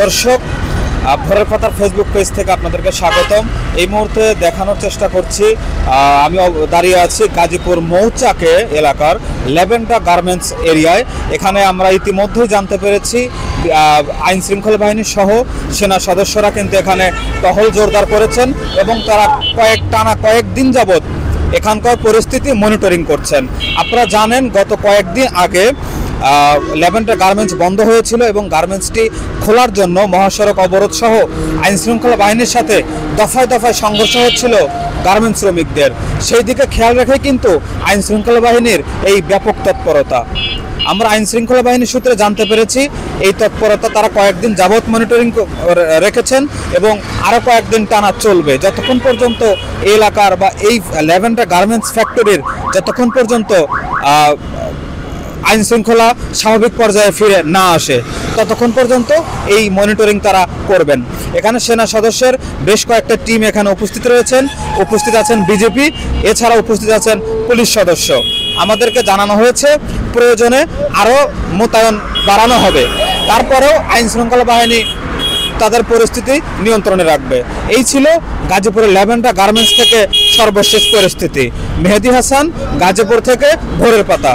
দর্শক, ভোরের পাতার ফেসবুক পেজ থেকে আপনাদেরকে স্বাগতম। এই মুহূর্তে দেখানোর চেষ্টা করছি, আমি দাঁড়িয়ে আছি গাজীপুর মৌচাকে এলাকার ল্যাভেন্ডা গার্মেন্টস এরিয়ায়। এখানে আমরা ইতিমধ্যেই জানতে পেরেছি আইন শৃঙ্খলা বাহিনী সহ সেনা সদস্যরা কিন্তু এখানে টহল জোরদার করেছেন এবং তারা টানা কয়েকদিন যাবৎ এখানকার পরিস্থিতি মনিটরিং করছেন। আপনারা জানেন গত কয়েকদিন আগে ল্যাভেন্ডা গার্মেন্টস বন্ধ হয়েছিল এবং গার্মেন্টসটি খোলার জন্য মহাসড়ক অবরোধ সহ আইন শৃঙ্খলা বাহিনীর সাথে দফায় দফায় সংঘর্ষ হচ্ছিল গার্মেন্টস শ্রমিকদের। সেই দিকে খেয়াল রেখে কিন্তু আইন শৃঙ্খলা বাহিনীর এই ব্যাপক তৎপরতা। আমরা আইন শৃঙ্খলা বাহিনীর সূত্রে জানতে পেরেছি এই তৎপরতা তারা কয়েকদিন যাবৎ মনিটরিং রেখেছেন এবং আরও কয়েকদিন টানা চলবে, যতক্ষণ পর্যন্ত এই এলাকার বা এই ল্যাভেন্ডা গার্মেন্টস ফ্যাক্টরির যতক্ষণ পর্যন্ত আইন শৃঙ্খলা স্বাভাবিক পর্যায়ে ফিরে না আসে ততক্ষণ পর্যন্ত এই মনিটরিং তারা করবেন। এখানে সেনা সদস্যের বেশ কয়েকটা টিম এখানে উপস্থিত রয়েছেন, উপস্থিত আছেন বিজেপি, এছাড়া উপস্থিত আছেন পুলিশ সদস্য। আমাদেরকে জানানো হয়েছে প্রয়োজনে আরও মোতায়েন বাড়ানো হবে, তারপরেও আইন শৃঙ্খলা বাহিনী তাদের পরিস্থিতি নিয়ন্ত্রণে রাখবে। এই ছিল গাজীপুরের ল্যাভেন্ডা গার্মেন্টস থেকে সর্বশেষ পরিস্থিতি। মেহেদি হাসান, গাজীপুর থেকে ভোরের পাতা।